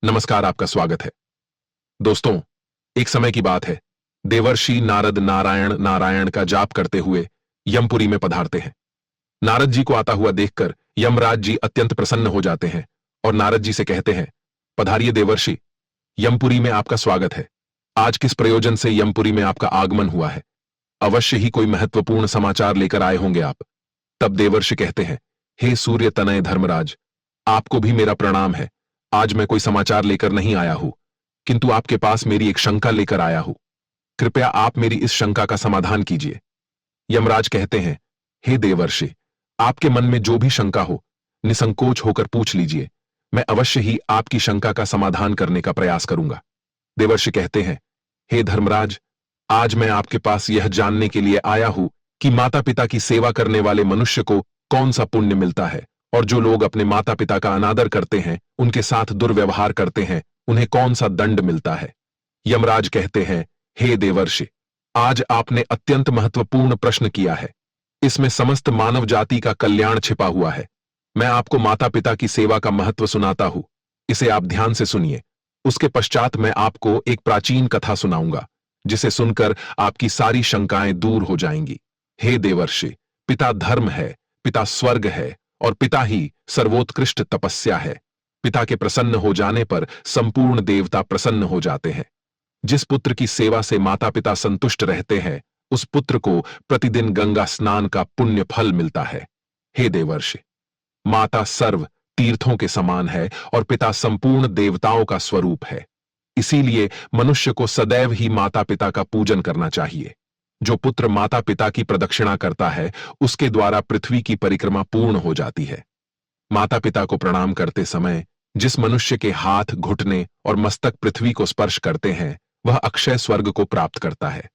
नमस्कार, आपका स्वागत है। दोस्तों, एक समय की बात है। देवर्षि नारद नारायण नारायण का जाप करते हुए यमपुरी में पधारते हैं। नारद जी को आता हुआ देखकर यमराज जी अत्यंत प्रसन्न हो जाते हैं और नारद जी से कहते हैं, पधारिए देवर्षि, यमपुरी में आपका स्वागत है। आज किस प्रयोजन से यमपुरी में आपका आगमन हुआ है? अवश्य ही कोई महत्वपूर्ण समाचार लेकर आए होंगे आप। तब देवर्षि कहते हैं, हे सूर्य तनय धर्मराज, आपको भी मेरा प्रणाम है। आज मैं कोई समाचार लेकर नहीं आया हूं, किंतु आपके पास मेरी एक शंका लेकर आया हूं। कृपया आप मेरी इस शंका का समाधान कीजिए। यमराज कहते हैं, हे देवर्षि, आपके मन में जो भी शंका हो, निसंकोच होकर पूछ लीजिए। मैं अवश्य ही आपकी शंका का समाधान करने का प्रयास करूंगा। देवर्षि कहते हैं, हे धर्मराज, आज मैं आपके पास यह जानने के लिए आया हूं कि माता पिता की सेवा करने वाले मनुष्य को कौन सा पुण्य मिलता है, और जो लोग अपने माता पिता का अनादर करते हैं, उनके साथ दुर्व्यवहार करते हैं, उन्हें कौन सा दंड मिलता है। यमराज कहते हैं, हे देवर्षि, आज आपने अत्यंत महत्वपूर्ण प्रश्न किया है। इसमें समस्त मानव जाति का कल्याण छिपा हुआ है। मैं आपको माता पिता की सेवा का महत्व सुनाता हूं। इसे आप ध्यान से सुनिए। उसके पश्चात मैं आपको एक प्राचीन कथा सुनाऊंगा, जिसे सुनकर आपकी सारी शंकाएं दूर हो जाएंगी। हे देवर्षि, पिता धर्म है, पिता स्वर्ग है, और पिता ही सर्वोत्कृष्ट तपस्या है। पिता के प्रसन्न हो जाने पर संपूर्ण देवता प्रसन्न हो जाते हैं। जिस पुत्र की सेवा से माता पिता संतुष्ट रहते हैं, उस पुत्र को प्रतिदिन गंगा स्नान का पुण्य फल मिलता है। हे देवर्षि, माता सर्व तीर्थों के समान है और पिता संपूर्ण देवताओं का स्वरूप है। इसीलिए मनुष्य को सदैव ही माता पिता का पूजन करना चाहिए। जो पुत्र माता पिता की प्रदक्षिणा करता है, उसके द्वारा पृथ्वी की परिक्रमा पूर्ण हो जाती है। माता पिता को प्रणाम करते समय जिस मनुष्य के हाथ, घुटने और मस्तक पृथ्वी को स्पर्श करते हैं, वह अक्षय स्वर्ग को प्राप्त करता है।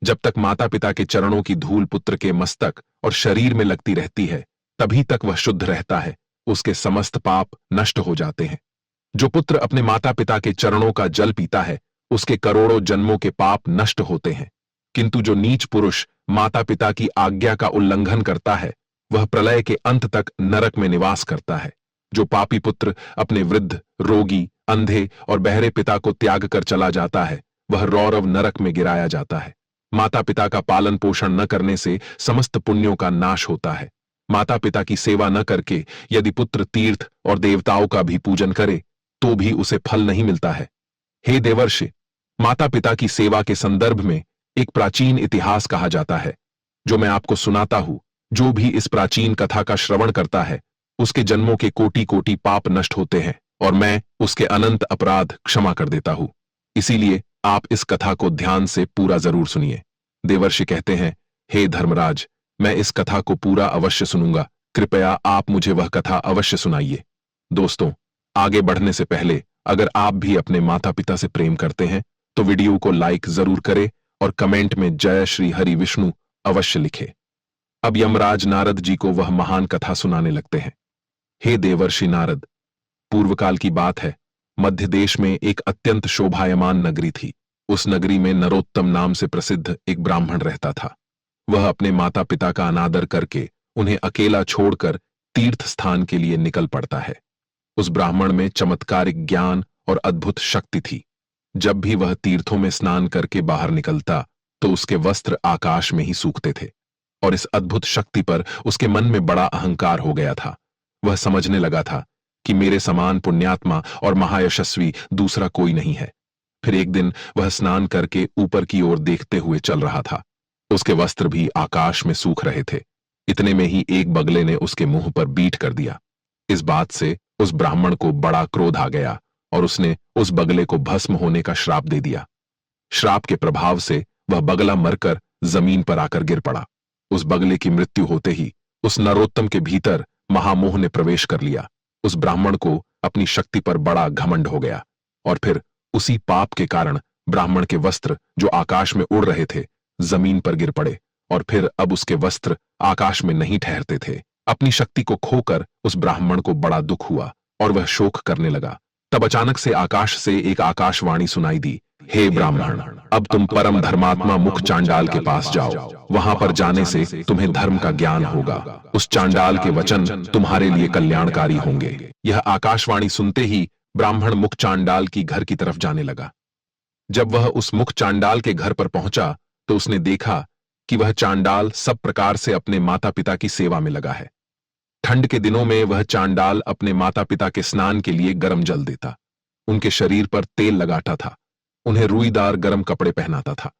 जब तक माता पिता के चरणों की धूल पुत्र के मस्तक और शरीर में लगती रहती है, तभी तक वह शुद्ध रहता है। उसके समस्त पाप नष्ट हो जाते हैं। जो पुत्र अपने माता पिता के चरणों का जल पीता है, उसके करोड़ों जन्मों के पाप नष्ट होते हैं। किंतु जो नीच पुरुष माता पिता की आज्ञा का उल्लंघन करता है, वह प्रलय के अंत तक नरक में निवास करता है। जो पापी पुत्र अपने वृद्ध, रोगी, अंधे और बहरे पिता को त्याग कर चला जाता है, वह रौरव नरक में गिराया जाता है। माता पिता का पालन पोषण न करने से समस्त पुण्यों का नाश होता है। माता पिता की सेवा न करके यदि पुत्र तीर्थ और देवताओं का भी पूजन करे, तो भी उसे फल नहीं मिलता है। हे देवर्षि, माता पिता की सेवा के संदर्भ में एक प्राचीन इतिहास कहा जाता है, जो मैं आपको सुनाता हूं। जो भी इस प्राचीन कथा का श्रवण करता है, उसके जन्मों के कोटि कोटि पाप नष्ट होते हैं, और मैं उसके अनंत अपराध क्षमा कर देता हूं। इसीलिए आप इस कथा को ध्यान से पूरा जरूर सुनिए। देवर्षि कहते हैं, हे धर्मराज, मैं इस कथा को पूरा अवश्य सुनूंगा। कृपया आप मुझे वह कथा अवश्य सुनाइए। दोस्तों, आगे बढ़ने से पहले अगर आप भी अपने माता पिता से प्रेम करते हैं, तो वीडियो को लाइक जरूर करें और कमेंट में जय श्री हरि विष्णु अवश्य लिखें। अब यमराज नारद जी को वह महान कथा सुनाने लगते हैं। हे देवर्षि नारद, पूर्वकाल की बात है। मध्य देश में एक अत्यंत शोभायमान नगरी थी। उस नगरी में नरोत्तम नाम से प्रसिद्ध एक ब्राह्मण रहता था। वह अपने माता पिता का अनादर करके उन्हें अकेला छोड़कर तीर्थ स्थान के लिए निकल पड़ता है। उस ब्राह्मण में चमत्कारिक ज्ञान और अद्भुत शक्ति थी। जब भी वह तीर्थों में स्नान करके बाहर निकलता, तो उसके वस्त्र आकाश में ही सूखते थे, और इस अद्भुत शक्ति पर उसके मन में बड़ा अहंकार हो गया था। वह समझने लगा था कि मेरे समान पुण्यात्मा और महायशस्वी दूसरा कोई नहीं है। फिर एक दिन वह स्नान करके ऊपर की ओर देखते हुए चल रहा था। उसके वस्त्र भी आकाश में सूख रहे थे। इतने में ही एक बगले ने उसके मुंह पर बीट कर दिया। इस बात से उस ब्राह्मण को बड़ा क्रोध आ गया, और उसने उस बगले को भस्म होने का श्राप दे दिया। श्राप के प्रभाव से वह बगला मरकर जमीन पर आकर गिर पड़ा। उस बगले की मृत्यु होते ही उस नरोत्तम के भीतर महामोह ने प्रवेश कर लिया। उस ब्राह्मण को अपनी शक्ति पर बड़ा घमंड हो गया, और फिर उसी पाप के कारण ब्राह्मण के वस्त्र जो आकाश में उड़ रहे थे, जमीन पर गिर पड़े, और फिर अब उसके वस्त्र आकाश में नहीं ठहरते थे। अपनी शक्ति को खोकर उस ब्राह्मण को बड़ा दुख हुआ और वह शोक करने लगा। तब अचानक से आकाश से एक आकाशवाणी सुनाई दी, हे ब्राह्मण, अब तुम परम धर्मात्मा मुख चांडाल के पास जाओ। वहां पर जाने से तुम्हें धर्म का ज्ञान होगा। उस चांडाल के वचन तुम्हारे लिए कल्याणकारी होंगे। यह आकाशवाणी सुनते ही ब्राह्मण मुख चांडाल की घर की तरफ जाने लगा। जब वह उस मुख चांडाल के घर पर पहुंचा तो उसने देखा कि वह चांडाल सब प्रकार से अपने माता पिता की सेवा में लगा है। ठंड के दिनों में वह चांडाल अपने माता पिता के स्नान के लिए गर्म जल देता, उनके शरीर पर तेल लगाता था, उन्हें रुईदार गर्म कपड़े पहनाता था,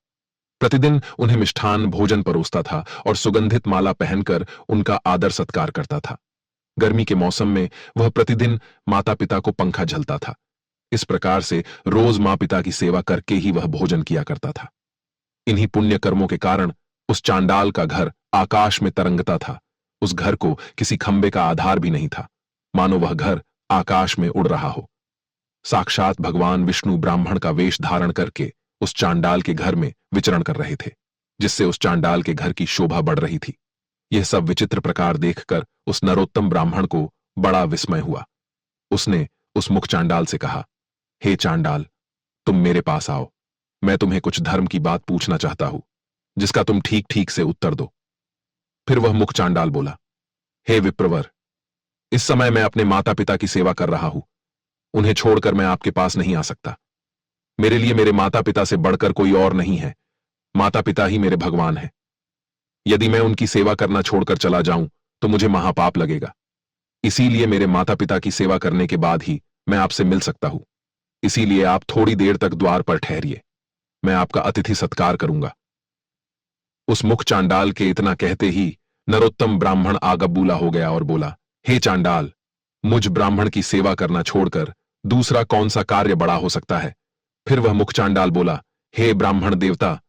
प्रतिदिन उन्हें मिष्ठान भोजन परोसता था और सुगंधित माला पहनकर उनका आदर सत्कार करता था। गर्मी के मौसम में वह प्रतिदिन माता पिता को पंखा झलता था। इस प्रकार से रोज मां पिता की सेवा करके ही वह भोजन किया करता था। इन्हीं पुण्य कर्मों के कारण उस चांडाल का घर आकाश में तरंगता था। उस घर को किसी खंबे का आधार भी नहीं था, मानो वह घर आकाश में उड़ रहा हो। साक्षात भगवान विष्णु ब्राह्मण का वेश धारण करके उस चांडाल के घर में विचरण कर रहे थे, जिससे उस चांडाल के घर की शोभा बढ़ रही थी। यह सब विचित्र प्रकार देखकर उस नरोत्तम ब्राह्मण को बड़ा विस्मय हुआ। उसने उस मुख चांडाल से कहा, हे चांडाल, तुम मेरे पास आओ, मैं तुम्हें कुछ धर्म की बात पूछना चाहता हूं, जिसका तुम ठीक ठीक से उत्तर दो। फिर वह मुख चांडाल बोला, हे विप्रवर, इस समय मैं अपने माता पिता की सेवा कर रहा हूं, उन्हें छोड़कर मैं आपके पास नहीं आ सकता। मेरे लिए मेरे माता पिता से बढ़कर कोई और नहीं है, माता पिता ही मेरे भगवान हैं। यदि मैं उनकी सेवा करना छोड़कर चला जाऊं तो मुझे महापाप लगेगा। इसीलिए मेरे माता पिता की सेवा करने के बाद ही मैं आपसे मिल सकता हूं। इसीलिए आप थोड़ी देर तक द्वार पर ठहरिए, मैं आपका अतिथि सत्कार करूंगा। उस मुख चांडाल के इतना कहते ही नरोत्तम ब्राह्मण आगबूला हो गया और बोला, हे चांडाल, मुझ ब्राह्मण की सेवा करना छोड़कर दूसरा कौन सा कार्य बड़ा हो सकता है। फिर वह मुख चांडाल बोला, हे ब्राह्मण देवता,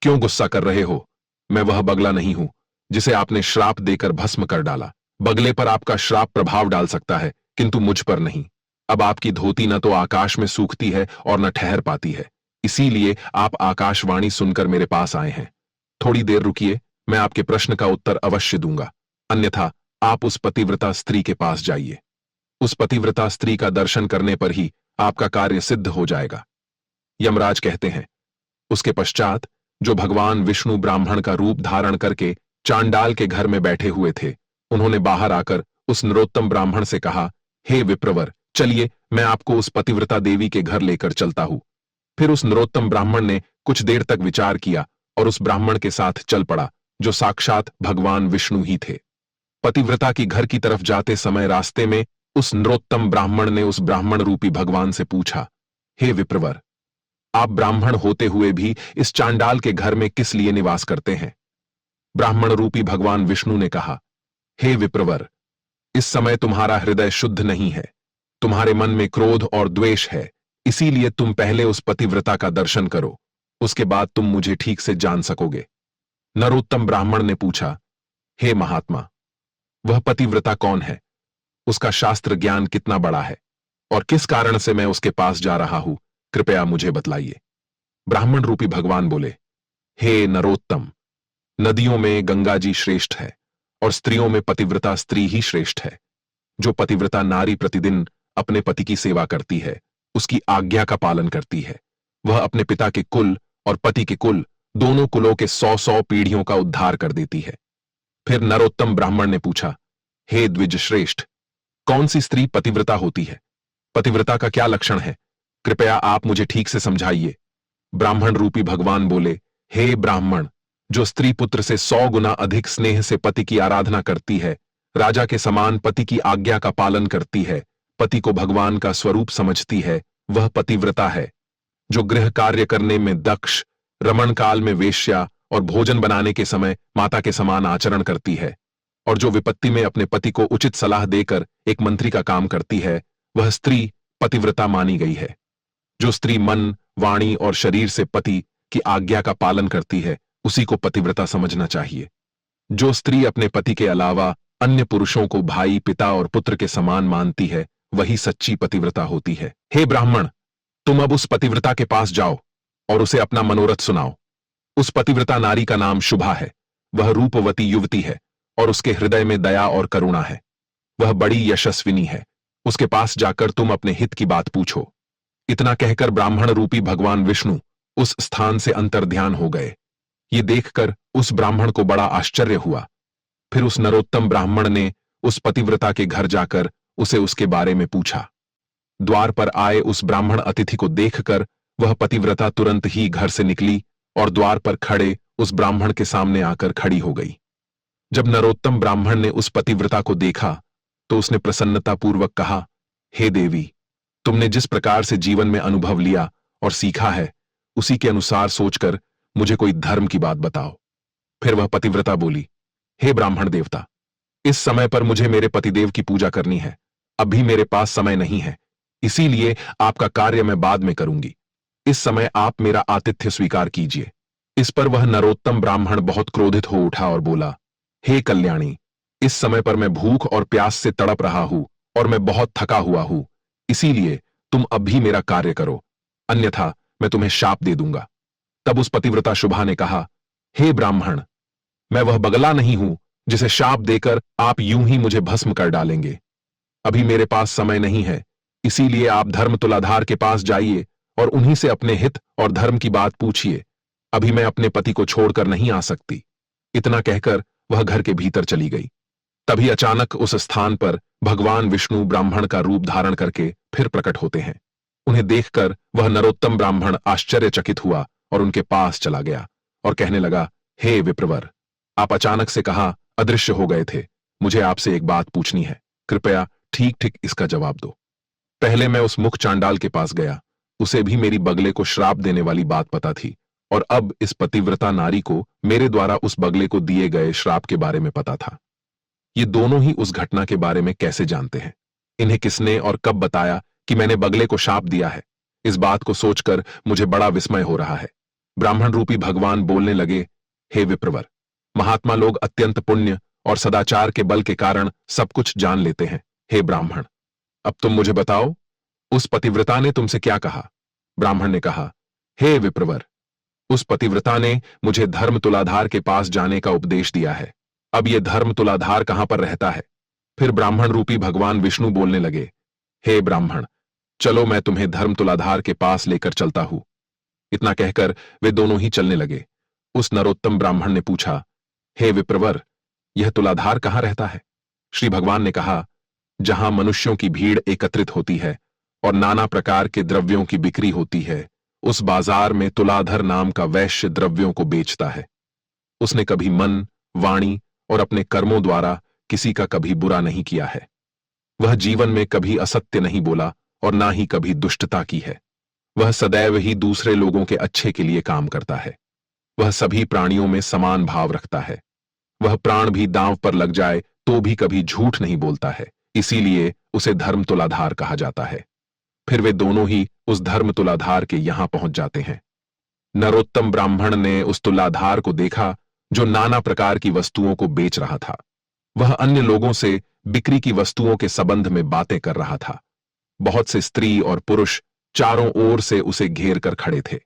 क्यों गुस्सा कर रहे हो? मैं वह बगला नहीं हूं जिसे आपने श्राप देकर भस्म कर डाला। बगले पर आपका श्राप प्रभाव डाल सकता है, किंतु मुझ पर नहीं। अब आपकी धोती न तो आकाश में सूखती है और न ठहर पाती है, इसीलिए आप आकाशवाणी सुनकर मेरे पास आए हैं। थोड़ी देर रुकिए, मैं आपके प्रश्न का उत्तर अवश्य दूंगा, अन्यथा आप उस पतिव्रता स्त्री के पास जाइए। उस पतिव्रता स्त्री का दर्शन करने पर ही आपका कार्य सिद्ध हो जाएगा। यमराज कहते हैं, उसके पश्चात जो भगवान विष्णु ब्राह्मण का रूप धारण करके चांडाल के घर में बैठे हुए थे, उन्होंने बाहर आकर उस नरोत्तम ब्राह्मण से कहा, हे विप्रवर, चलिए मैं आपको उस पतिव्रता देवी के घर लेकर चलता हूं। फिर उस नरोत्तम ब्राह्मण ने कुछ देर तक विचार किया और उस ब्राह्मण के साथ चल पड़ा, जो साक्षात भगवान विष्णु ही थे। पतिव्रता की घर की तरफ जाते समय रास्ते में उस नरोत्तम ब्राह्मण ने उस ब्राह्मण रूपी भगवान से पूछा, हे विप्रवर, आप ब्राह्मण होते हुए भी इस चांडाल के घर में किस लिए निवास करते हैं? ब्राह्मण रूपी भगवान विष्णु ने कहा, हे विप्रवर, इस समय तुम्हारा हृदय शुद्ध नहीं है, तुम्हारे मन में क्रोध और द्वेष है, इसीलिए तुम पहले उस पतिव्रता का दर्शन करो, उसके बाद तुम मुझे ठीक से जान सकोगे। नरोत्तम ब्राह्मण ने पूछा, हे महात्मा, वह पतिव्रता कौन है? उसका शास्त्र ज्ञान कितना बड़ा है और किस कारण से मैं उसके पास जा रहा हूं, कृपया मुझे बतलाइए। ब्राह्मण रूपी भगवान बोले, हे नरोत्तम, नदियों में गंगा जी श्रेष्ठ है और स्त्रियों में पतिव्रता स्त्री ही श्रेष्ठ है। जो पतिव्रता नारी प्रतिदिन अपने पति की सेवा करती है, उसकी आज्ञा का पालन करती है, वह अपने पिता के कुल और पति के कुल दोनों कुलों के 100-100 पीढ़ियों का उद्धार कर देती है। फिर नरोत्तम ब्राह्मण ने पूछा, हे द्विज श्रेष्ठ, कौन सी स्त्री पतिव्रता होती है? पतिव्रता का क्या लक्षण है? कृपया आप मुझे ठीक से समझाइए। ब्राह्मण रूपी भगवान बोले, हे ब्राह्मण, जो स्त्री पुत्र से 100 गुना अधिक स्नेह से पति की आराधना करती है, राजा के समान पति की आज्ञा का पालन करती है, पति को भगवान का स्वरूप समझती है, वह पतिव्रता है। जो गृह कार्य करने में दक्ष, रमण काल में वेश्या और भोजन बनाने के समय माता के समान आचरण करती है, और जो विपत्ति में अपने पति को उचित सलाह देकर एक मंत्री का काम करती है, वह स्त्री पतिव्रता मानी गई है। जो स्त्री मन, वाणी और शरीर से पति की आज्ञा का पालन करती है, उसी को पतिव्रता समझना चाहिए। जो स्त्री अपने पति के अलावा अन्य पुरुषों को भाई, पिता और पुत्र के समान मानती है, वही सच्ची पतिव्रता होती है। हे ब्राह्मण, तुम अब उस पतिव्रता के पास जाओ और उसे अपना मनोरथ सुनाओ। उस पतिव्रता नारी का नाम शुभा है। वह रूपवती युवती है और उसके हृदय में दया और करुणा है। वह बड़ी यशस्विनी है। उसके पास जाकर तुम अपने हित की बात पूछो। इतना कहकर ब्राह्मण रूपी भगवान विष्णु उस स्थान से अंतर्ध्यान हो गए। ये देखकर उस ब्राह्मण को बड़ा आश्चर्य हुआ। फिर उस नरोत्तम ब्राह्मण ने उस पतिव्रता के घर जाकर उसे उसके बारे में पूछा। द्वार पर आए उस ब्राह्मण अतिथि को देखकर वह पतिव्रता तुरंत ही घर से निकली और द्वार पर खड़े उस ब्राह्मण के सामने आकर खड़ी हो गई। जब नरोत्तम ब्राह्मण ने उस पतिव्रता को देखा तो उसने प्रसन्नतापूर्वक कहा, हे देवी, तुमने जिस प्रकार से जीवन में अनुभव लिया और सीखा है उसी के अनुसार सोचकर मुझे कोई धर्म की बात बताओ। फिर वह पतिव्रता बोली, हे ब्राह्मण देवता, इस समय पर मुझे मेरे पतिदेव की पूजा करनी है। अभी मेरे पास समय नहीं है, इसीलिए आपका कार्य मैं बाद में करूंगी। इस समय आप मेरा आतिथ्य स्वीकार कीजिए। इस पर वह नरोत्तम ब्राह्मण बहुत क्रोधित हो उठा और बोला, हे कल्याणी, इस समय पर मैं भूख और प्यास से तड़प रहा हूं और मैं बहुत थका हुआ हूं, इसीलिए तुम अभी मेरा कार्य करो, अन्यथा मैं तुम्हें शाप दे दूंगा। तब उस पतिव्रता शुभा ने कहा, हे ब्राह्मण, मैं वह बगला नहीं हूं जिसे शाप देकर आप यूं ही मुझे भस्म कर डालेंगे। अभी मेरे पास समय नहीं है, इसीलिए आप धर्म तुलाधार के पास जाइए और उन्हीं से अपने हित और धर्म की बात पूछिए। अभी मैं अपने पति को छोड़कर नहीं आ सकती। इतना कहकर वह घर के भीतर चली गई। तभी अचानक उस स्थान पर भगवान विष्णु ब्राह्मण का रूप धारण करके फिर प्रकट होते हैं। उन्हें देखकर वह नरोत्तम ब्राह्मण आश्चर्यचकित हुआ और उनके पास चला गया और कहने लगा, हे विप्रवर, आप अचानक से कहां अदृश्य हो गए थे? मुझे आपसे एक बात पूछनी है, कृपया ठीक ठीक इसका जवाब दो। पहले मैं उस मुख चांडाल के पास गया, उसे भी मेरी बगले को श्राप देने वाली बात पता थी, और अब इस पतिव्रता नारी को मेरे द्वारा उस बगले को दिए गए श्राप के बारे में पता था। ये दोनों ही उस घटना के बारे में कैसे जानते हैं? इन्हें किसने और कब बताया कि मैंने बगले को शाप दिया है? इस बात को सोचकर मुझे बड़ा विस्मय हो रहा है। ब्राह्मण रूपी भगवान बोलने लगे, हे विप्रवर, महात्मा लोग अत्यंत पुण्य और सदाचार के बल के कारण सब कुछ जान लेते हैं। हे ब्राह्मण, अब तुम मुझे बताओ, उस पतिव्रता ने तुमसे क्या कहा? ब्राह्मण ने कहा, हे विप्रवर, उस पतिव्रता ने मुझे धर्म तुलाधार के पास जाने का उपदेश दिया है। अब यह धर्म तुलाधार कहां पर रहता है? फिर ब्राह्मण रूपी भगवान विष्णु बोलने लगे, हे ब्राह्मण, चलो मैं तुम्हें धर्म तुलाधार के पास लेकर चलता हूं। इतना कहकर वे दोनों ही चलने लगे। उस नरोत्तम ब्राह्मण ने पूछा, हे विप्रवर, यह तुलाधार कहां रहता है? श्री भगवान ने कहा, जहां मनुष्यों की भीड़ एकत्रित होती है और नाना प्रकार के द्रव्यों की बिक्री होती है, उस बाजार में तुलाधर नाम का वैश्य द्रव्यों को बेचता है। उसने कभी मन, वाणी और अपने कर्मों द्वारा किसी का कभी बुरा नहीं किया है। वह जीवन में कभी असत्य नहीं बोला और ना ही कभी दुष्टता की है। वह सदैव ही दूसरे लोगों के अच्छे के लिए काम करता है। वह सभी प्राणियों में समान भाव रखता है। वह प्राण भी दांव पर लग जाए तो भी कभी झूठ नहीं बोलता है, इसीलिए उसे धर्म तुलाधार कहा जाता है। फिर वे दोनों ही उस धर्म तुलाधार के यहां पहुंच जाते हैं। नरोत्तम ब्राह्मण ने उस तुलाधार को देखा जो नाना प्रकार की वस्तुओं को बेच रहा था। वह अन्य लोगों से बिक्री की वस्तुओं के संबंध में बातें कर रहा था। बहुत से स्त्री और पुरुष चारों ओर से उसे घेर कर खड़े थे।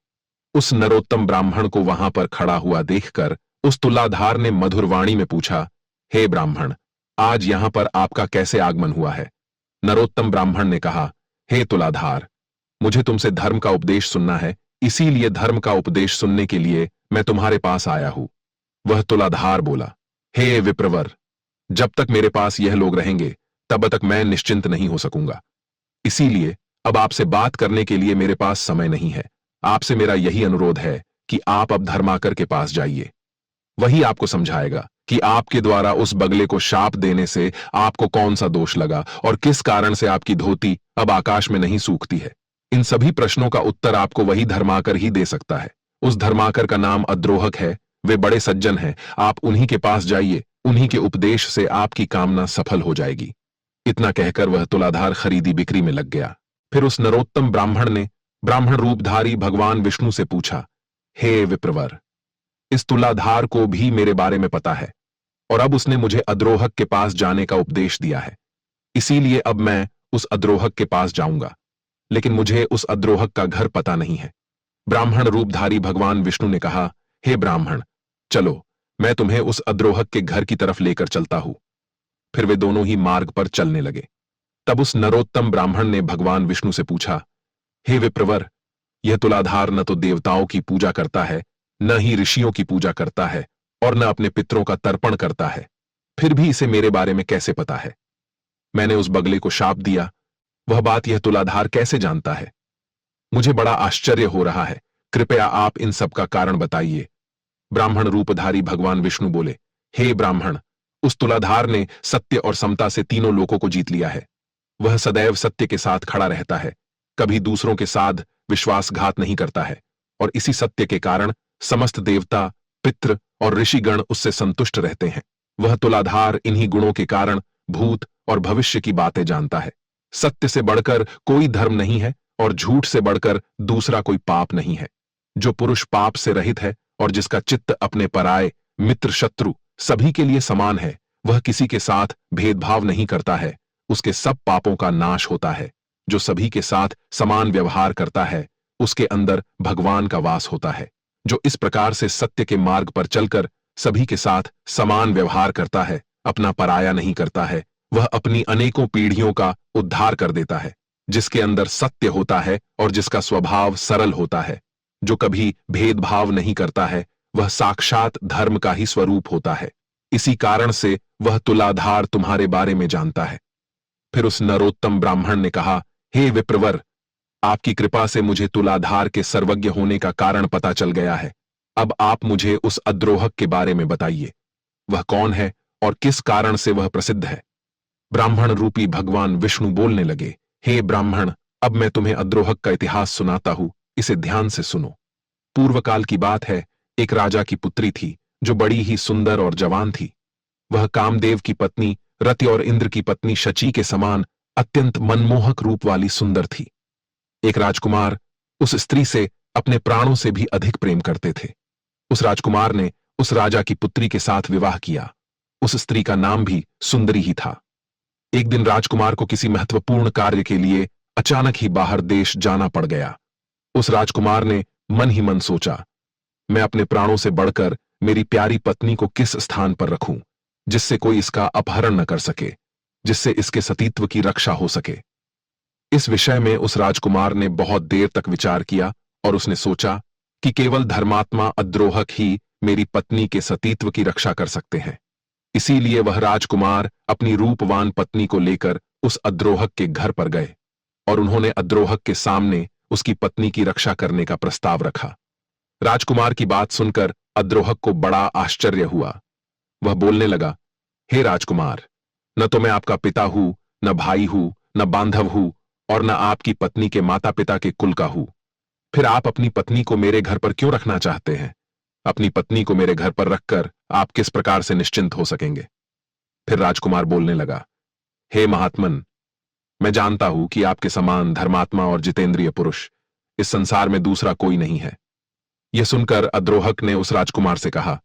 उस नरोत्तम ब्राह्मण को वहां पर खड़ा हुआ देखकर उस तुलाधार ने मधुर वाणी में पूछा, हे ब्राह्मण, आज यहां पर आपका कैसे आगमन हुआ है? नरोत्तम ब्राह्मण ने कहा, हे तुलाधार, मुझे तुमसे धर्म का उपदेश सुनना है, इसीलिए धर्म का उपदेश सुनने के लिए मैं तुम्हारे पास आया हूं। वह तुलाधार बोला, हे विप्रवर, जब तक मेरे पास यह लोग रहेंगे तब तक मैं निश्चिंत नहीं हो सकूंगा। इसीलिए अब आपसे बात करने के लिए मेरे पास समय नहीं है। आपसे मेरा यही अनुरोध है कि आप अब धर्माकर के पास जाइए। वही आपको समझाएगा कि आपके द्वारा उस बगले को शाप देने से आपको कौन सा दोष लगा और किस कारण से आपकी धोती अब आकाश में नहीं सूखती है। इन सभी प्रश्नों का उत्तर आपको वही धर्माकर ही दे सकता है। उस धर्माकर का नाम अद्रोहक है। वे बड़े सज्जन हैं। आप उन्हीं के पास जाइए, उन्हीं के उपदेश से आपकी कामना सफल हो जाएगी। इतना कहकर वह तुलाधार खरीदी बिक्री में लग गया। फिर उस नरोत्तम ब्राह्मण ने ब्राह्मण रूपधारी भगवान विष्णु से पूछा, हे विप्रवर, इस तुलाधार को भी मेरे बारे में पता है और अब उसने मुझे अद्रोहक के पास जाने का उपदेश दिया है। इसीलिए अब मैं उस अद्रोहक के पास जाऊंगा, लेकिन मुझे उस अद्रोहक का घर पता नहीं है। ब्राह्मण रूपधारी भगवान विष्णु ने कहा, हे ब्राह्मण, चलो मैं तुम्हें उस अद्रोहक के घर की तरफ लेकर चलता हूं। फिर वे दोनों ही मार्ग पर चलने लगे। तब उस नरोत्तम ब्राह्मण ने भगवान विष्णु से पूछा, हे विप्रवर, यह तुलाधार न तो देवताओं की पूजा करता है, न ही ऋषियों की पूजा करता है और न अपने पितरों का तर्पण करता है, फिर भी इसे मेरे बारे में कैसे पता है? मैंने उस बगले को शाप दिया, वह बात यह तुलाधार कैसे जानता है? मुझे बड़ा आश्चर्य हो रहा है। कृपया आप इन सब का कारण बताइए। ब्राह्मण रूपधारी भगवान विष्णु बोले, हे ब्राह्मण, उस तुलाधार ने सत्य और समता से तीनों लोकों को जीत लिया है। वह सदैव सत्य के साथ खड़ा रहता है, कभी दूसरों के साथ विश्वासघात नहीं करता है, और इसी सत्य के कारण समस्त देवता, पितृ और ऋषिगण उससे संतुष्ट रहते हैं। वह तुलाधार इन्हीं गुणों के कारण भूत और भविष्य की बातें जानता है। सत्य से बढ़कर कोई धर्म नहीं है और झूठ से बढ़कर दूसरा कोई पाप नहीं है। जो पुरुष पाप से रहित है और जिसका चित्त अपने पराये, मित्र, शत्रु सभी के लिए समान है, वह किसी के साथ भेदभाव नहीं करता है, उसके सब पापों का नाश होता है। जो सभी के साथ समान व्यवहार करता है, उसके अंदर भगवान का वास होता है। जो इस प्रकार से सत्य के मार्ग पर चलकर सभी के साथ समान व्यवहार करता है, अपना पराया नहीं करता है, वह अपनी अनेकों पीढ़ियों का उद्धार कर देता है। जिसके अंदर सत्य होता है और जिसका स्वभाव सरल होता है, जो कभी भेदभाव नहीं करता है, वह साक्षात धर्म का ही स्वरूप होता है। इसी कारण से वह तुलाधार तुम्हारे बारे में जानता है। फिर उस नरोत्तम ब्राह्मण ने कहा, हे विप्रवर, आपकी कृपा से मुझे तुलाधार के सर्वज्ञ होने का कारण पता चल गया है। अब आप मुझे उस अद्रोहक के बारे में बताइए। वह कौन है और किस कारण से वह प्रसिद्ध है? ब्राह्मण रूपी भगवान विष्णु बोलने लगे, हे ब्राह्मण, अब मैं तुम्हें अद्रोहक का इतिहास सुनाता हूं, इसे ध्यान से सुनो। पूर्व काल की बात है, एक राजा की पुत्री थी जो बड़ी ही सुंदर और जवान थी। वह कामदेव की पत्नी रति और इंद्र की पत्नी शची के समान अत्यंत मनमोहक रूप वाली सुंदर थी। एक राजकुमार उस स्त्री से अपने प्राणों से भी अधिक प्रेम करते थे। उस राजकुमार ने उस राजा की पुत्री के साथ विवाह किया। उस स्त्री का नाम भी सुंदरी ही था। एक दिन राजकुमार को किसी महत्वपूर्ण कार्य के लिए अचानक ही बाहर देश जाना पड़ गया। उस राजकुमार ने मन ही मन सोचा, मैं अपने प्राणों से बढ़कर मेरी प्यारी पत्नी को किस स्थान पर रखूं, जिससे कोई इसका अपहरण न कर सके, जिससे इसके सतीत्व की रक्षा हो सके। इस विषय में उस राजकुमार ने बहुत देर तक विचार किया और उसने सोचा कि केवल धर्मात्मा अद्रोहक ही मेरी पत्नी के सतीत्व की रक्षा कर सकते हैं। इसीलिए वह राजकुमार अपनी रूपवान पत्नी को लेकर उस अद्रोहक के घर पर गए और उन्होंने अद्रोहक के सामने उसकी पत्नी की रक्षा करने का प्रस्ताव रखा। राजकुमार की बात सुनकर अद्रोहक को बड़ा आश्चर्य हुआ। वह बोलने लगा, हे राजकुमार, न तो मैं आपका पिता हूं, न भाई हूं, न बांधव हूं और न आपकी पत्नी के माता पिता के कुल का हूं। फिर आप अपनी पत्नी को मेरे घर पर क्यों रखना चाहते हैं? अपनी पत्नी को मेरे घर पर रखकर आप किस प्रकार से निश्चिंत हो सकेंगे? फिर राजकुमार बोलने लगा, हे महात्मन, मैं जानता हूं कि आपके समान धर्मात्मा और जितेंद्रिय पुरुष इस संसार में दूसरा कोई नहीं है। यह सुनकर अद्रोहक ने उस राजकुमार से कहा,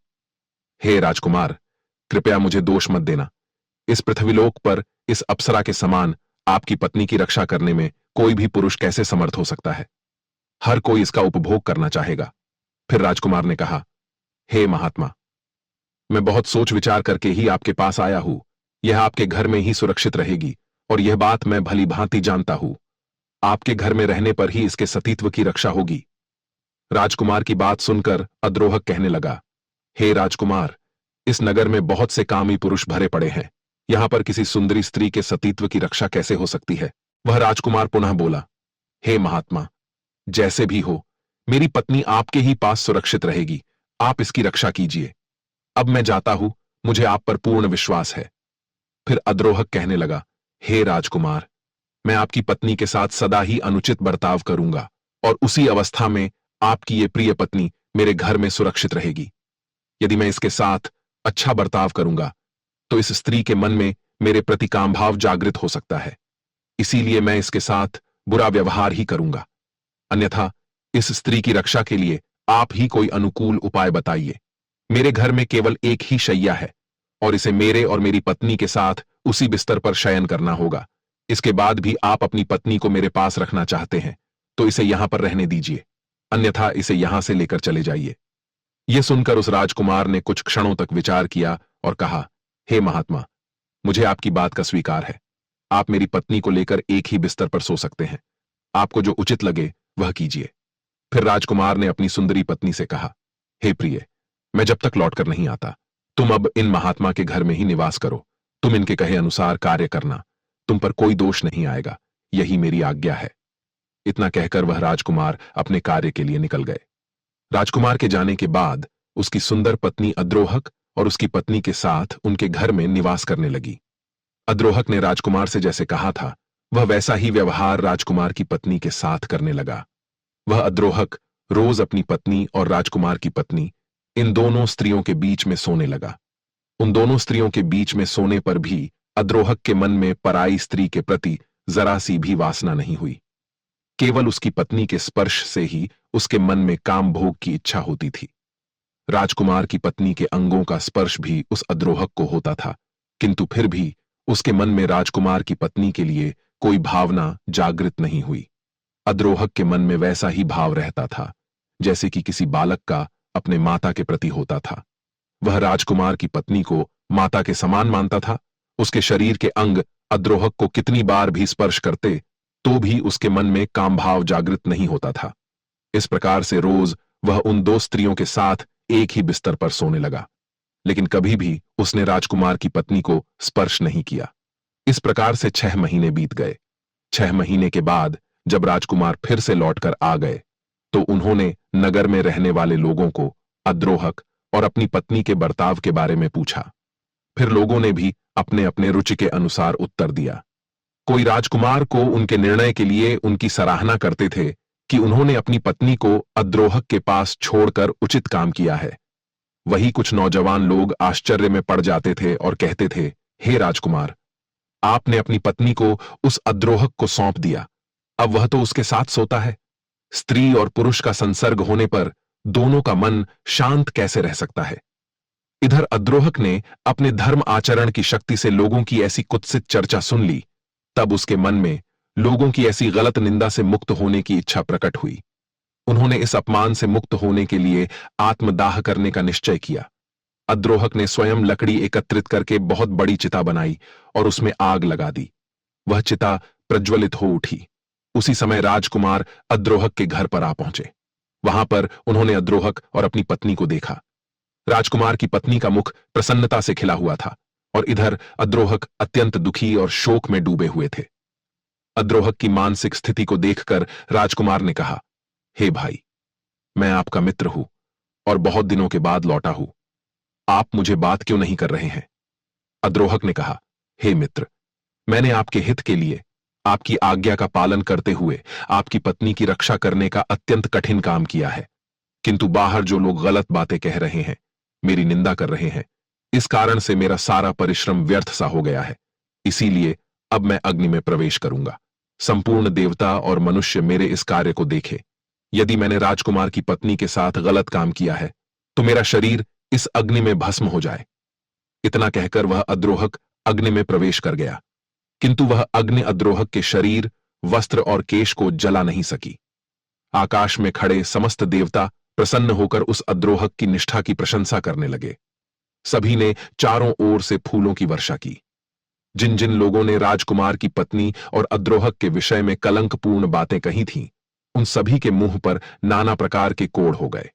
हे राजकुमार, कृपया मुझे दोष मत देना। इस पृथ्वीलोक पर इस अप्सरा के समान आपकी पत्नी की रक्षा करने में कोई भी पुरुष कैसे समर्थ हो सकता है? हर कोई इसका उपभोग करना चाहेगा। फिर राजकुमार ने कहा, हे महात्मा, मैं बहुत सोच विचार करके ही आपके पास आया हूं। यह आपके घर में ही सुरक्षित रहेगी और यह बात मैं भली भांति जानता हूं। आपके घर में रहने पर ही इसके सतीत्व की रक्षा होगी। राजकुमार की बात सुनकर अद्रोहक कहने लगा, हे राजकुमार, इस नगर में बहुत से कामी पुरुष भरे पड़े हैं। यहां पर किसी सुंदरी स्त्री के सतीत्व की रक्षा कैसे हो सकती है? वह राजकुमार पुनः बोला, हे महात्मा, जैसे भी हो, मेरी पत्नी आपके ही पास सुरक्षित रहेगी। आप इसकी रक्षा कीजिए। अब मैं जाता हूं, मुझे आप पर पूर्ण विश्वास है। फिर अद्रोहक कहने लगा, हे राजकुमार, मैं आपकी पत्नी के साथ सदा ही अनुचित बर्ताव करूंगा और उसी अवस्था में आपकी ये प्रिय पत्नी मेरे घर में सुरक्षित रहेगी। यदि मैं इसके साथ अच्छा बर्ताव करूंगा तो इस स्त्री के मन में मेरे प्रति कामभाव जागृत हो सकता है। इसीलिए मैं इसके साथ बुरा व्यवहार ही करूंगा। अन्यथा इस स्त्री की रक्षा के लिए आप ही कोई अनुकूल उपाय बताइए। मेरे घर में केवल एक ही शैया है और इसे मेरे और मेरी पत्नी के साथ उसी बिस्तर पर शयन करना होगा। इसके बाद भी आप अपनी पत्नी को मेरे पास रखना चाहते हैं तो इसे यहां पर रहने दीजिए, अन्यथा इसे यहां से लेकर चले जाइए। यह सुनकर उस राजकुमार ने कुछ क्षणों तक विचार किया और कहा, हे महात्मा, मुझे आपकी बात का स्वीकार है। आप मेरी पत्नी को लेकर एक ही बिस्तर पर सो सकते हैं। आपको जो उचित लगे वह कीजिए। फिर राजकुमार ने अपनी सुंदरी पत्नी से कहा, हे प्रिय, मैं जब तक लौटकर नहीं आता, तुम अब इन महात्मा के घर में ही निवास करो। तुम इनके कहे अनुसार कार्य करना, तुम पर कोई दोष नहीं आएगा। यही मेरी आज्ञा है। इतना कहकर वह राजकुमार अपने कार्य के लिए निकल गए। राजकुमार के जाने के बाद उसकी सुंदर पत्नी अद्रोहक और उसकी पत्नी के साथ उनके घर में निवास करने लगी। अद्रोहक ने राजकुमार से जैसे कहा था, वह वैसा ही व्यवहार राजकुमार की पत्नी के साथ करने लगा। वह अद्रोहक रोज अपनी पत्नी और राजकुमार की पत्नी, इन दोनों स्त्रियों के बीच में सोने लगा। उन दोनों स्त्रियों के बीच में सोने पर भी अद्रोहक के मन में पराई स्त्री के प्रति जरा सी भी वासना नहीं हुई। केवल उसकी पत्नी के स्पर्श से ही उसके मन में काम भोग की इच्छा होती थी। राजकुमार की पत्नी के अंगों का स्पर्श भी उस अद्रोहक को होता था, किंतु फिर भी उसके मन में राजकुमार की पत्नी के लिए कोई भावना जागृत नहीं हुई। अद्रोहक के मन में वैसा ही भाव रहता था जैसे कि किसी बालक का अपने माता के प्रति होता था। वह राजकुमार की पत्नी को माता के समान मानता था। उसके शरीर के अंग अद्रोहक को कितनी बार भी स्पर्श करते तो भी उसके मन में कामभाव जागृत नहीं होता था। इस प्रकार से रोज वह उन दो स्त्रियों के साथ एक ही बिस्तर पर सोने लगा, लेकिन कभी भी उसने राजकुमार की पत्नी को स्पर्श नहीं किया। इस प्रकार से 6 महीने बीत गए। 6 महीने के बाद जब राजकुमार फिर से लौटकर आ गए तो उन्होंने नगर में रहने वाले लोगों को अद्रोहक और अपनी पत्नी के बर्ताव के बारे में पूछा। फिर लोगों ने भी अपने अपने रुचि के अनुसार उत्तर दिया। कोई राजकुमार को उनके निर्णय के लिए उनकी सराहना करते थे कि उन्होंने अपनी पत्नी को अद्रोहक के पास छोड़कर उचित काम किया है। वही कुछ नौजवान लोग आश्चर्य में पड़ जाते थे और कहते थे, हे राजकुमार, आपने अपनी पत्नी को उस अद्रोहक को सौंप दिया, अब वह तो उसके साथ सोता है। स्त्री और पुरुष का संसर्ग होने पर दोनों का मन शांत कैसे रह सकता है। इधर अद्रोहक ने अपने धर्म आचरण की शक्ति से लोगों की ऐसी कुत्सित चर्चा सुन ली, तब उसके मन में लोगों की ऐसी गलत निंदा से मुक्त होने की इच्छा प्रकट हुई। उन्होंने इस अपमान से मुक्त होने के लिए आत्मदाह करने का निश्चय किया। अद्रोहक ने स्वयं लकड़ी एकत्रित करके बहुत बड़ी चिता बनाई और उसमें आग लगा दी। वह चिता प्रज्वलित हो उठी। उसी समय राजकुमार अद्रोहक के घर पर आ पहुंचे। वहां पर उन्होंने अद्रोहक और अपनी पत्नी को देखा। राजकुमार की पत्नी का मुख प्रसन्नता से खिला हुआ था और इधर अद्रोहक अत्यंत दुखी और शोक में डूबे हुए थे। अद्रोहक की मानसिक स्थिति को देखकर राजकुमार ने कहा, हे भाई, मैं आपका मित्र हूं और बहुत दिनों के बाद लौटा हूं। आप मुझे बात क्यों नहीं कर रहे हैं? अद्रोहक ने कहा, हे मित्र, मैंने आपके हित के लिए आपकी आज्ञा का पालन करते हुए आपकी पत्नी की रक्षा करने का अत्यंत कठिन काम किया है, किंतु बाहर जो लोग गलत बातें कह रहे हैं, मेरी निंदा कर रहे हैं, इस कारण से मेरा सारा परिश्रम व्यर्थ सा हो गया है। इसीलिए अब मैं अग्नि में प्रवेश करूंगा। संपूर्ण देवता और मनुष्य मेरे इस कार्य को देखे। यदि मैंने राजकुमार की पत्नी के साथ गलत काम किया है तो मेरा शरीर इस अग्नि में भस्म हो जाए। इतना कहकर वह अद्रोहक अग्नि में प्रवेश कर गया, किंतु वह अग्नि अद्रोहक के शरीर, वस्त्र और केश को जला नहीं सकी। आकाश में खड़े समस्त देवता प्रसन्न होकर उस अद्रोहक की निष्ठा की प्रशंसा करने लगे। सभी ने चारों ओर से फूलों की वर्षा की। जिन जिन लोगों ने राजकुमार की पत्नी और अद्रोहक के विषय में कलंकपूर्ण बातें कही थीं, उन सभी के मुंह पर नाना प्रकार के कोढ़ हो गए।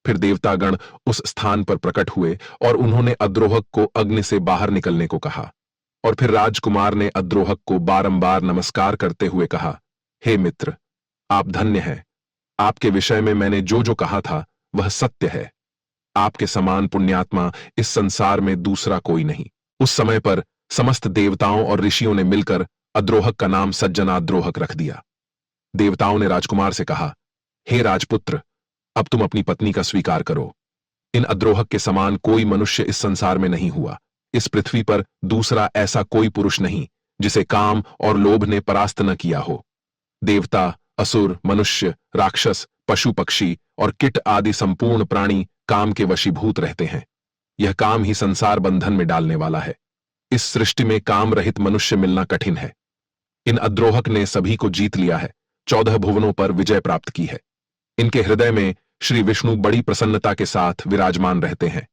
फिर देवतागण उस स्थान पर प्रकट हुए और उन्होंने अद्रोहक को अग्नि से बाहर निकलने को कहा। और फिर राजकुमार ने अद्रोहक को बारंबार नमस्कार करते हुए कहा, हे मित्र, आप धन्य हैं। आपके विषय में मैंने जो जो कहा था वह सत्य है। आपके समान पुण्यात्मा इस संसार में दूसरा कोई नहीं। उस समय पर समस्त देवताओं और ऋषियों ने मिलकर अद्रोहक का नाम सज्जनाद्रोहक रख दिया। देवताओं ने राजकुमार से कहा, हे राजपुत्र, अब तुम अपनी पत्नी का स्वीकार करो। इन अद्रोहक के समान कोई मनुष्य इस संसार में नहीं हुआ। इस पृथ्वी पर दूसरा ऐसा कोई पुरुष नहीं जिसे काम और लोभ ने परास्त न किया हो। देवता, असुर, मनुष्य, राक्षस, पशु पक्षी और कीट आदि संपूर्ण प्राणी काम के वशीभूत रहते हैं। यह काम ही संसार बंधन में डालने वाला है। इस सृष्टि में काम रहित मनुष्य मिलना कठिन है। इन अद्रोहक ने सभी को जीत लिया है, 14 भुवनों पर विजय प्राप्त की है। इनके हृदय में श्री विष्णु बड़ी प्रसन्नता के साथ विराजमान रहते हैं।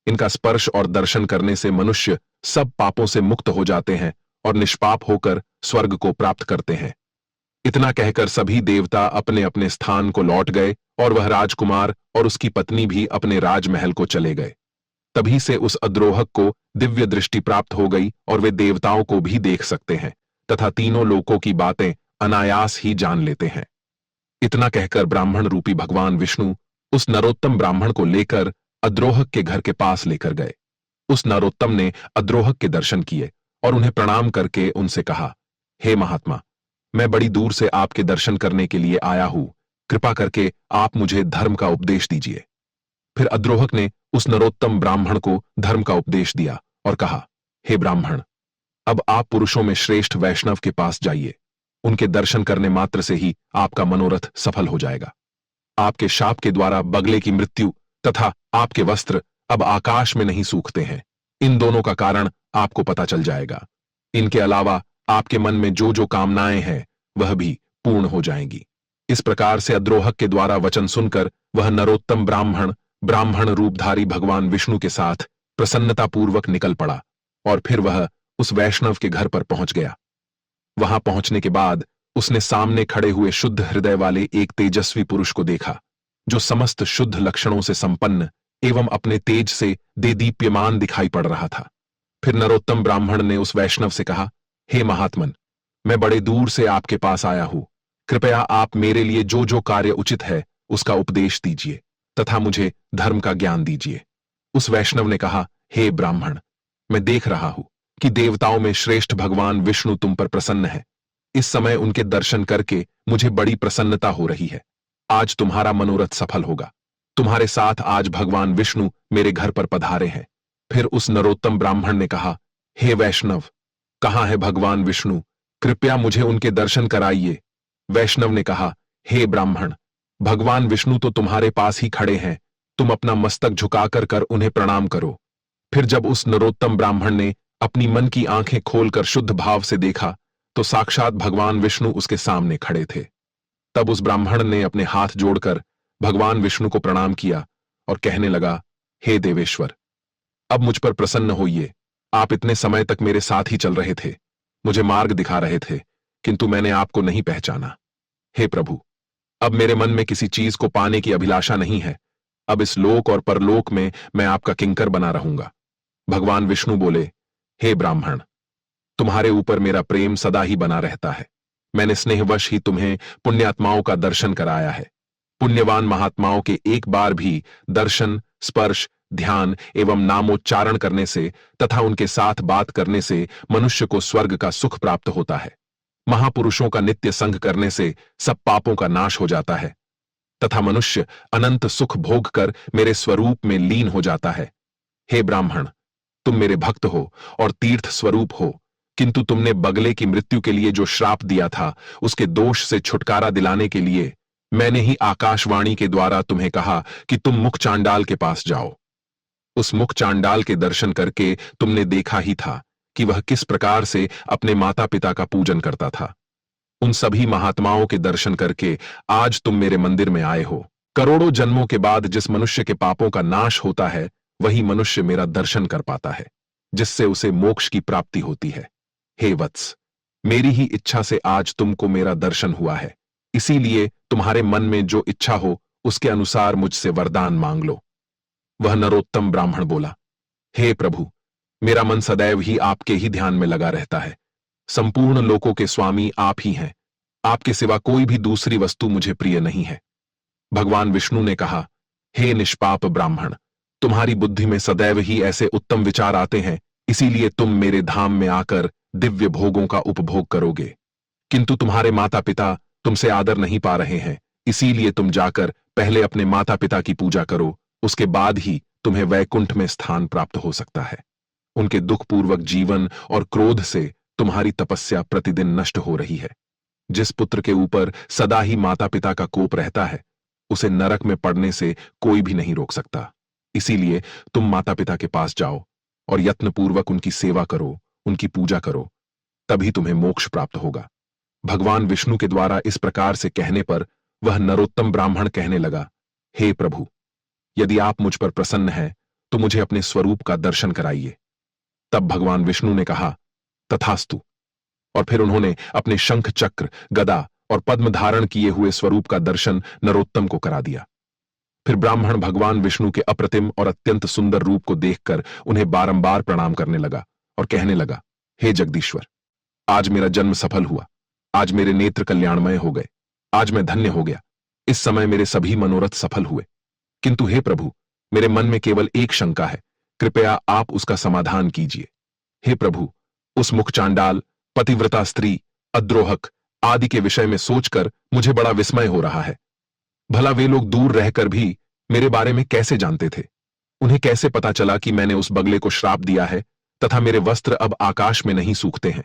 इनका स्पर्श और दर्शन करने से मनुष्य सब पापों से मुक्त हो जाते हैं और निष्पाप होकर स्वर्ग को प्राप्त करते हैं। इतना कहकर सभी देवता अपने अपने स्थान को लौट गए और वह राजकुमार और उसकी पत्नी भी अपने राजमहल को चले गए। तभी से उस अद्रोहक को दिव्य दृष्टि प्राप्त हो गई और वे देवताओं को भी देख सकते हैं। तथा तीनों लोकों की बातें अनायास ही जान लेते हैं। इतना कहकर ब्राह्मण रूपी भगवान विष्णु उस नरोत्तम ब्राह्मण को लेकर अद्रोहक के घर के पास लेकर गए। उस नरोत्तम ने अद्रोहक के दर्शन किए और उन्हें प्रणाम करके उनसे कहा, हे महात्मा, मैं बड़ी दूर से आपके दर्शन करने के लिए आया हूं, कृपा करके आप मुझे धर्म का उपदेश दीजिए। फिर अद्रोहक ने उस नरोत्तम ब्राह्मण को धर्म का उपदेश दिया और कहा, हे ब्राह्मण, अब आप पुरुषों में श्रेष्ठ वैष्णव के पास जाइए। उनके दर्शन करने मात्र से ही आपका मनोरथ सफल हो जाएगा। आपके शाप के द्वारा बगले की मृत्यु तथा आपके वस्त्र अब आकाश में नहीं सूखते हैं, इन दोनों का कारण आपको पता चल जाएगा। इनके अलावा आपके मन में जो जो कामनाएं हैं वह भी पूर्ण हो जाएंगी। इस प्रकार से अद्रोहक के द्वारा वचन सुनकर वह नरोत्तम ब्राह्मण ब्राह्मण रूपधारी भगवान विष्णु के साथ प्रसन्नतापूर्वक निकल पड़ा और फिर वह उस वैष्णव के घर पर पहुंच गया। वहां पहुंचने के बाद उसने सामने खड़े हुए शुद्ध हृदय वाले एक तेजस्वी पुरुष को देखा, जो समस्त शुद्ध लक्षणों से संपन्न एवं अपने तेज से देदीप्यमान दिखाई पड़ रहा था। फिर नरोत्तम ब्राह्मण ने उस वैष्णव से कहा, हे महात्मन, मैं बड़े दूर से आपके पास आया हूं, कृपया आप मेरे लिए जो जो कार्य उचित है उसका उपदेश दीजिए तथा मुझे धर्म का ज्ञान दीजिए। उस वैष्णव ने कहा, हे ब्राह्मण, मैं देख रहा हूं कि देवताओं में श्रेष्ठ भगवान विष्णु तुम पर प्रसन्न है। इस समय उनके दर्शन करके मुझे बड़ी प्रसन्नता हो रही है। आज तुम्हारा मनोरथ सफल होगा। तुम्हारे साथ आज भगवान विष्णु मेरे घर पर पधारे हैं। फिर उस नरोत्तम ब्राह्मण ने कहा, हे वैष्णव, कहाँ है भगवान विष्णु? कृपया मुझे उनके दर्शन कराइए। वैष्णव ने कहा, हे ब्राह्मण, भगवान विष्णु तो तुम्हारे पास ही खड़े हैं, तुम अपना मस्तक झुकाकर कर उन्हें प्रणाम करो। फिर जब उस नरोत्तम ब्राह्मण ने अपनी मन की आंखें खोलकर शुद्ध भाव से देखा तो साक्षात भगवान विष्णु उसके सामने खड़े थे। तब उस ब्राह्मण ने अपने हाथ जोड़कर भगवान विष्णु को प्रणाम किया और कहने लगा, हे देवेश्वर, अब मुझ पर प्रसन्न होइए। आप इतने समय तक मेरे साथ ही चल रहे थे, मुझे मार्ग दिखा रहे थे, किंतु मैंने आपको नहीं पहचाना। हे प्रभु, अब मेरे मन में किसी चीज को पाने की अभिलाषा नहीं है। अब इस लोक और परलोक में मैं आपका किंकर बना रहूंगा। भगवान विष्णु बोले, हे ब्राह्मण, तुम्हारे ऊपर मेरा प्रेम सदा ही बना रहता है। मैंने स्नेहवश ही तुम्हें पुण्यात्माओं का दर्शन कराया है। पुण्यवान महात्माओं के एक बार भी दर्शन, स्पर्श, ध्यान एवं नामोच्चारण करने से तथा उनके साथ बात करने से मनुष्य को स्वर्ग का सुख प्राप्त होता है। महापुरुषों का नित्य संग करने से सब पापों का नाश हो जाता है तथा मनुष्य अनंत सुख भोग कर मेरे स्वरूप में लीन हो जाता है। हे ब्राह्मण, तुम मेरे भक्त हो और तीर्थ स्वरूप हो, किंतु तुमने बगले की मृत्यु के लिए जो श्राप दिया था उसके दोष से छुटकारा दिलाने के लिए मैंने ही आकाशवाणी के द्वारा तुम्हें कहा कि तुम मुख चांडाल के पास जाओ। उस मुख चांडाल के दर्शन करके तुमने देखा ही था कि वह किस प्रकार से अपने माता पिता का पूजन करता था। उन सभी महात्माओं के दर्शन करके आज तुम मेरे मंदिर में आए हो। करोड़ों जन्मों के बाद जिस मनुष्य के पापों का नाश होता है वही मनुष्य मेरा दर्शन कर पाता है, जिससे उसे मोक्ष की प्राप्ति होती है। हे वत्स, मेरी ही इच्छा से आज तुमको मेरा दर्शन हुआ है, इसीलिए तुम्हारे मन में जो इच्छा हो उसके अनुसार मुझसे वरदान मांग लो। वह नरोत्तम ब्राह्मण बोला, हे प्रभु, मेरा मन सदैव ही आपके ही ध्यान में लगा रहता है। संपूर्ण लोकों के स्वामी आप ही हैं, आपके सिवा कोई भी दूसरी वस्तु मुझे प्रिय नहीं है। भगवान विष्णु ने कहा, हे निष्पाप ब्राह्मण, तुम्हारी बुद्धि में सदैव ही ऐसे उत्तम विचार आते हैं, इसीलिए तुम मेरे धाम में आकर दिव्य भोगों का उपभोग करोगे। किंतु तुम्हारे माता पिता तुमसे आदर नहीं पा रहे हैं, इसीलिए तुम जाकर पहले अपने माता पिता की पूजा करो, उसके बाद ही तुम्हें वैकुंठ में स्थान प्राप्त हो सकता है। उनके दुखपूर्वक जीवन और क्रोध से तुम्हारी तपस्या प्रतिदिन नष्ट हो रही है। जिस पुत्र के ऊपर सदा ही माता पिता का कोप रहता है उसे नरक में पड़ने से कोई भी नहीं रोक सकता। इसीलिए तुम माता पिता के पास जाओ और यत्नपूर्वक उनकी सेवा करो, उनकी पूजा करो, तभी तुम्हें मोक्ष प्राप्त होगा। भगवान विष्णु के द्वारा इस प्रकार से कहने पर वह नरोत्तम ब्राह्मण कहने लगा, हे प्रभु, यदि आप मुझ पर प्रसन्न हैं तो मुझे अपने स्वरूप का दर्शन कराइए। तब भगवान विष्णु ने कहा, तथास्तु, और फिर उन्होंने अपने शंख चक्र, गदा और पद्म धारण किए हुए स्वरूप का दर्शन नरोत्तम को करा दिया। फिर ब्राह्मण भगवान विष्णु के अप्रतिम और अत्यंत सुंदर रूप को देखकर उन्हें बारंबार प्रणाम करने लगा और कहने लगा, हे जगदीश्वर, आज मेरा जन्म सफल हुआ, आज मेरे नेत्र कल्याणमय हो गए, आज मैं धन्य हो गया, इस समय मेरे सभी मनोरथ सफल हुए। किंतु हे प्रभु, मेरे मन में केवल एक शंका है, कृपया आप उसका समाधान कीजिए। हे प्रभु, उस मुख चांडाल, पतिव्रता स्त्री, अद्रोहक आदि के विषय में सोचकर मुझे बड़ा विस्मय हो रहा है। भला वे लोग दूर रहकर भी मेरे बारे में कैसे जानते थे? उन्हें कैसे पता चला कि मैंने उस बगले को श्राप दिया है तथा मेरे वस्त्र अब आकाश में नहीं सूखते हैं?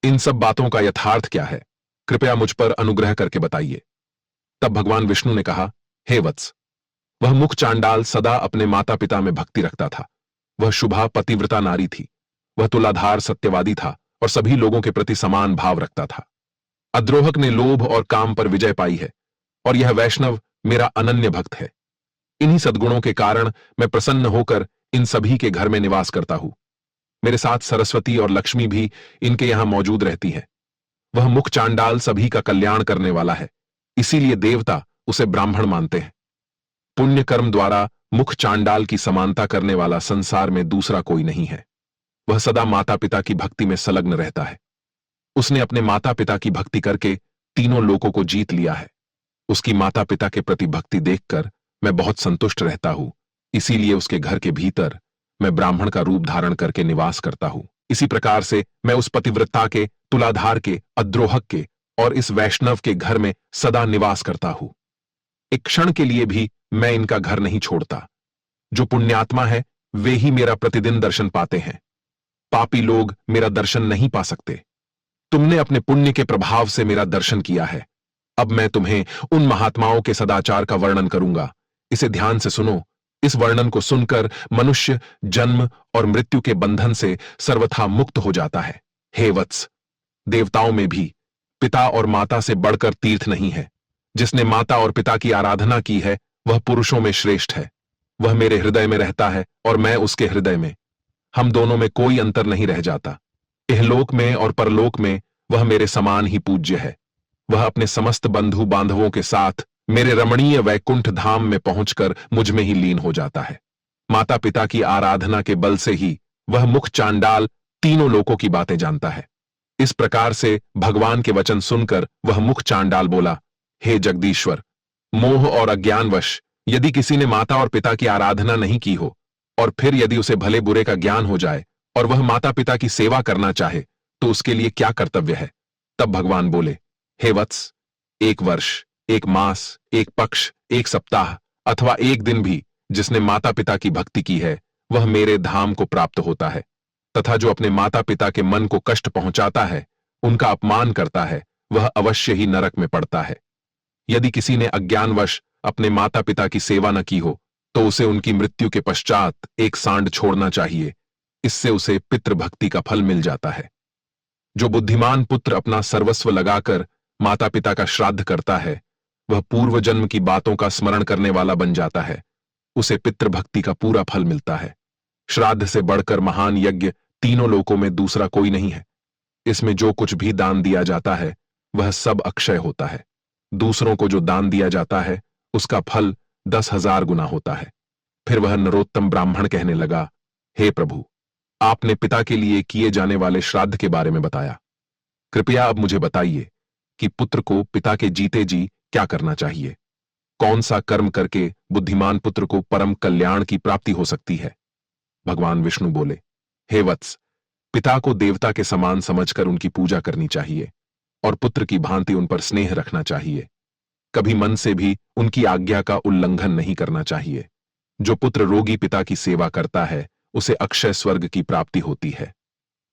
इन सब बातों का यथार्थ क्या है? कृपया मुझ पर अनुग्रह करके बताइए। तब भगवान विष्णु ने कहा, हे वत्स, वह मुख चांडाल सदा अपने माता पिता में भक्ति रखता था। वह शुभा पतिव्रता नारी थी। वह तुलाधार सत्यवादी था और सभी लोगों के प्रति समान भाव रखता था। अद्रोहक ने लोभ और काम पर विजय पाई है और यह वैष्णव मेरा अनन्य भक्त है। इन्हीं सद्गुणों के कारण मैं प्रसन्न होकर इन सभी के घर में निवास करता हूं। मेरे साथ सरस्वती और लक्ष्मी भी इनके यहां मौजूद रहती है। वह मुख चांडाल सभी का कल्याण करने वाला है, इसीलिए देवता उसे ब्राह्मण मानते हैं। पुण्य कर्म द्वारा मुख चांडाल की समानता करने वाला संसार में दूसरा कोई नहीं है। वह सदा माता पिता की भक्ति में संलग्न रहता है। उसने अपने माता पिता की भक्ति करके तीनों लोकों को जीत लिया है। उसकी माता पिता के प्रति भक्ति देखकर मैं बहुत संतुष्ट रहता हूं, इसीलिए उसके घर के भीतर मैं ब्राह्मण का रूप धारण करके निवास करता हूं। इसी प्रकार से मैं उस पतिव्रता के, तुलाधार के, अद्रोहक के और इस वैष्णव के घर में सदा निवास करता हूं। एक क्षण के लिए भी मैं इनका घर नहीं छोड़ता। जो पुण्यात्मा है वे ही मेरा प्रतिदिन दर्शन पाते हैं। पापी लोग मेरा दर्शन नहीं पा सकते। तुमने अपने पुण्य के प्रभाव से मेरा दर्शन किया है। अब मैं तुम्हें उन महात्माओं के सदाचार का वर्णन करूंगा। इसे ध्यान से सुनो। इस वर्णन को सुनकर मनुष्य जन्म और मृत्यु के बंधन से सर्वथा मुक्त हो जाता है। हे वत्स, देवताओं में भी पिता और माता से बढ़कर तीर्थ नहीं है। जिसने माता और पिता की आराधना की है वह पुरुषों में श्रेष्ठ है। वह मेरे हृदय में रहता है और मैं उसके हृदय में। हम दोनों में कोई अंतर नहीं रह जाता। इहलोक में और परलोक में वह मेरे समान ही पूज्य है। वह अपने समस्त बंधु बांधवों के साथ मेरे रमणीय वैकुंठ धाम में पहुंचकर मुझ में ही लीन हो जाता है। माता पिता की आराधना के बल से ही वह मुख चांडाल तीनों लोकों की बातें जानता है। इस प्रकार से भगवान के वचन सुनकर वह मुख चांडाल बोला, हे जगदीश्वर, मोह और अज्ञानवश यदि किसी ने माता और पिता की आराधना नहीं की हो और फिर यदि उसे भले बुरे का ज्ञान हो जाए और वह माता पिता की सेवा करना चाहे तो उसके लिए क्या कर्तव्य है? तब भगवान बोले, हे वत्स, एक वर्ष, एक मास, एक पक्ष, एक सप्ताह अथवा एक दिन भी जिसने माता पिता की भक्ति की है वह मेरे धाम को प्राप्त होता है, तथा जो अपने माता पिता के मन को कष्ट पहुंचाता है, उनका अपमान करता है, वह अवश्य ही नरक में पड़ता है। यदि किसी ने अज्ञानवश अपने माता पिता की सेवा न की हो तो उसे उनकी मृत्यु के पश्चात एक सांड छोड़ना चाहिए। इससे उसे पितृभक्ति का फल मिल जाता है। जो बुद्धिमान पुत्र अपना सर्वस्व लगाकर माता पिता का श्राद्ध करता है वह पूर्व जन्म की बातों का स्मरण करने वाला बन जाता है। उसे पितृभक्ति का पूरा फल मिलता है। श्राद्ध से बढ़कर महान यज्ञ तीनों लोकों में दूसरा कोई नहीं है। इसमें जो कुछ भी दान दिया जाता है वह सब अक्षय होता है। दूसरों को जो दान दिया जाता है उसका फल 10,000 गुना होता है। फिर वह नरोत्तम ब्राह्मण कहने लगा, हे प्रभु, आपने पिता के लिए किए जाने वाले श्राद्ध के बारे में बताया। कृपया अब मुझे बताइए कि पुत्र को पिता के जीते जी क्या करना चाहिए? कौन सा कर्म करके बुद्धिमान पुत्र को परम कल्याण की प्राप्ति हो सकती है? भगवान विष्णु बोले, हे वत्स, पिता को देवता के समान समझकर उनकी पूजा करनी चाहिए और पुत्र की भांति उन पर स्नेह रखना चाहिए। कभी मन से भी उनकी आज्ञा का उल्लंघन नहीं करना चाहिए। जो पुत्र रोगी पिता की सेवा करता है उसे अक्षय स्वर्ग की प्राप्ति होती है।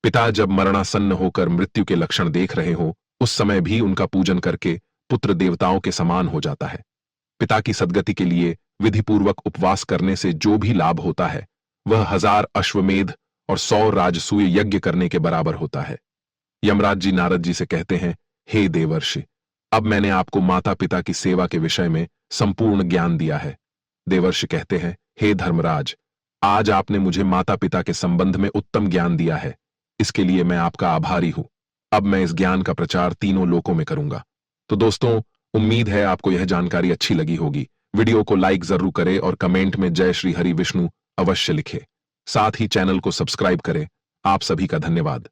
पिता जब मरणासन्न होकर मृत्यु के लक्षण देख रहे हो उस समय भी उनका पूजन करके पुत्र देवताओं के समान हो जाता है। पिता की सद्गति के लिए विधिपूर्वक उपवास करने से जो भी लाभ होता है वह 1000 अश्वमेध और 100 राजसूय यज्ञ करने के बराबर होता है। यमराज जी नारद जी से कहते हैं, हे देवर्षि, अब मैंने आपको माता पिता की सेवा के विषय में संपूर्ण ज्ञान दिया है। देवर्षि कहते हैं, हे धर्मराज, आज आपने मुझे माता पिता के संबंध में उत्तम ज्ञान दिया है, इसके लिए मैं आपका आभारी हूं। अब मैं इस ज्ञान का प्रचार तीनों लोकों में करूंगा। तो दोस्तों, उम्मीद है आपको यह जानकारी अच्छी लगी होगी। वीडियो को लाइक जरूर करें और कमेंट में जय श्री हरि विष्णु अवश्य लिखें। साथ ही चैनल को सब्सक्राइब करें। आप सभी का धन्यवाद।